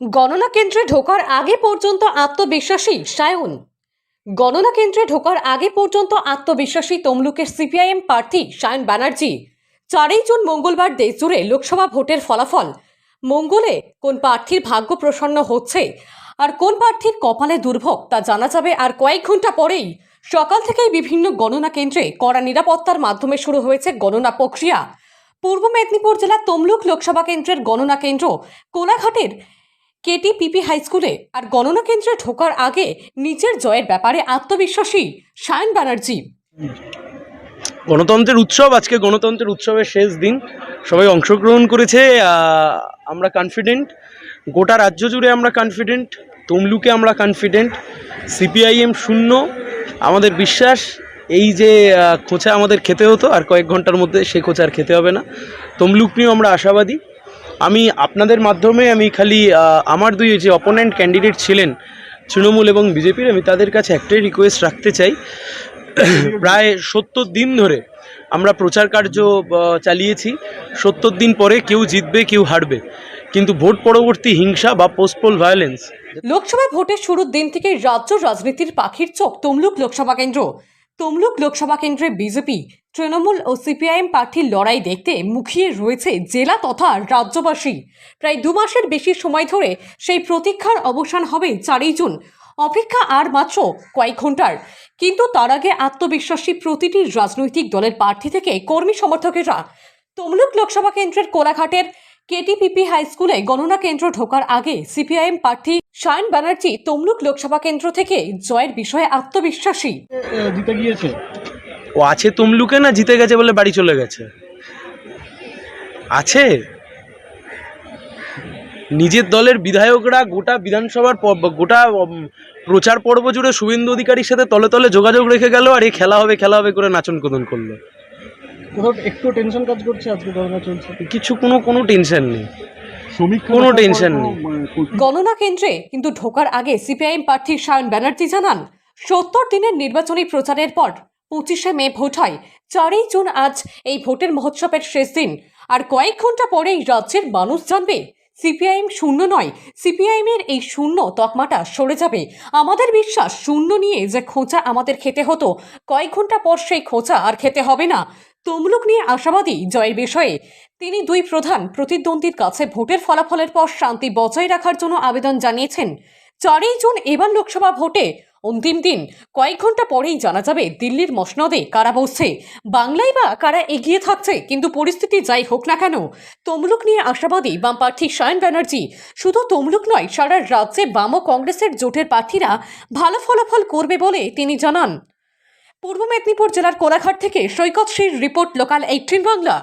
গণনা কেন্দ্রে ঢোকার আগে পর্যন্ত আত্মবিশ্বাসী সায়ন। গণনা কেন্দ্রে ঢোকার আগে পর্যন্ত আত্মবিশ্বাসী তমলুকের সিপিআইএম প্রার্থী সায়ন ব্যানার্জি। 4 জুন মঙ্গলবার দেশজুড়ে লোকসভা ভোটের ফলাফল। মঙ্গলে কোন প্রার্থীর ভাগ্য প্রসন্ন হচ্ছে আর কোন প্রার্থীর কপালে দুর্ভোগ তা জানা যাবে আর কয়েক ঘন্টা পরেই। সকাল থেকেই বিভিন্ন গণনা কেন্দ্রে কড়া নিরাপত্তার মাধ্যমে শুরু হয়েছে গণনা প্রক্রিয়া। পূর্ব মেদিনীপুর জেলার তমলুক লোকসভা কেন্দ্রের গণনা কেন্দ্র কোলাঘাটের কেটিপিপি হাই স্কুলে আর গণনা কেন্দ্রে ঢোকার আগে নিজের জয়ের ব্যাপারে আত্মবিশ্বাসী সায়ন ব্যানার্জি। গণতন্ত্রের উৎসব, আজকে গণতন্ত্রের উৎসবের শেষ দিন, সবাই অংশগ্রহণ করেছে। আমরা কনফিডেন্ট, গোটা রাজ্য জুড়ে আমরা কনফিডেন্ট, তমলুকে আমরা কনফিডেন্ট। সিপিআইএম শূন্য। আমাদের বিশ্বাস এই যে খোঁচা আমাদের খেতে হতো আর কয়েক ঘন্টার মধ্যে সে খোঁচা আর খেতে হবে না। তমলুক নিয়েও আমরা আশাবাদী। আমি আপনাদের মাধ্যমে খালি আমার দুই যে অপোনেন্ট ক্যান্ডিডেট ছিলেন তৃণমূল এবং বিজেপির, আমি তাদের কাছে একটাই রিকোয়েস্ট রাখতে চাই। প্রায় 70 দিন ধরে আমরা প্রচার কার্য চালিয়েছি। 70 দিন পরে কেউ জিতবে কেউ হারবে, কিন্তু ভোট পরবর্তী হিংসা বা পোস্টপোল ভায়োলেন্স। লোকসভা ভোটের শুরুর দিন থেকে রাজ্য রাজনীতির পাখির চোখ তমলুক লোকসভা কেন্দ্র। তমলুক লোকসভা কেন্দ্রে বিজেপি, তৃণমূল ও সিপিআইএম প্রার্থীর লড়াই দেখতে মুখিয়ে রয়েছে জেলা তথা রাজ্যবাসী। প্রায় 2 মাসের বেশি সময় ধরে সেই প্রতীক্ষার অবসান হবে 4 জুন। অপেক্ষা আর মাত্র কয়েক ঘন্টার, কিন্তু তার আগে আত্মবিশ্বাসী প্রতিটি রাজনৈতিক দলের প্রার্থী থেকে কর্মী সমর্থকেরা। তমলুক লোকসভা কেন্দ্রের কোলাঘাটের কেটিপিপি হাই স্কুলে গণনা কেন্দ্র ঢোকার আগে সিপিআইএম প্রার্থী সায়ন ব্যানার্জি তমলুক লোকসভা কেন্দ্র থেকে জয়ের বিষয়ে আত্মবিশ্বাসী। জিতে গিয়েছে, ও আছে তমলুকে, না জিতে গেছে বলে বাড়ি চলে গেছে? আছে। নিজের দলের বিধায়করা গোটা বিধানসভার গোটা প্রচার পর্ব জুড়ে শুভেন্দু অধিকারীর সাথে তলে তলে যোগাযোগ রেখে গেল, আর এই খেলা হবে করে নাচন কোদন করলো। কোথাও একটু টেনশন কাজ করছে? আজকে গণনা চলছে, কিছু কোনো টেনশন নেই, কোনো টেনশন নেই। গণনা কেন্দ্রে কিন্তু ঢোকার আগে সিপিআইএম প্রার্থী সায়ন ব্যানার্জি জানান, 70 দিনের নির্বাচনী প্রচারের পর 25শে মে ভোট হয়। 4 জুন আজ এই ভোটের মহোৎসবের শেষ দিন, আর কয়েক ঘন্টা পরেই রাজ্যের মানুষ জানবে সিপিআইএম শূন্য নয়। সিপিআইএমের এই শূন্য তকমাটা সরে যাবে। আমাদের বিশ্বাস, শূন্য নিয়ে যে খোঁচা আমাদের খেতে হতো, কয়েক ঘন্টা পর সেই খোঁচা আর খেতে হবে না। তমলুক নিয়ে আশাবাদী জয়ের বিষয়ে তিনি 2 প্রধান প্রতিদ্বন্দ্বীর কাছে ভোটের ফলাফলের পর শান্তি বজায় রাখার জন্য আবেদন জানিয়েছেন। 4 জুন এবার লোকসভা ভোটে অন্তিম দিন, কয়েক ঘন্টা পরেই জানা যাবে দিল্লির মসনদে কারা বসছে, বাংলায় বা কারা এগিয়ে থাকছে। কিন্তু পরিস্থিতি যাই হোক না কেন, তমলুক নিয়ে আশাবাদী বাম প্রার্থী সায়ন ব্যানার্জি। শুধু তমলুক নয়, সারা রাজ্যে বাম ও কংগ্রেসের জোটের প্রার্থীরা ভালো ফলাফল করবে বলে তিনি জানান। পূর্ব মেদিনীপুর জেলার কোলাঘাট থেকে সৈকত শ্রীর রিপোর্ট, লোকাল 18 বাংলা।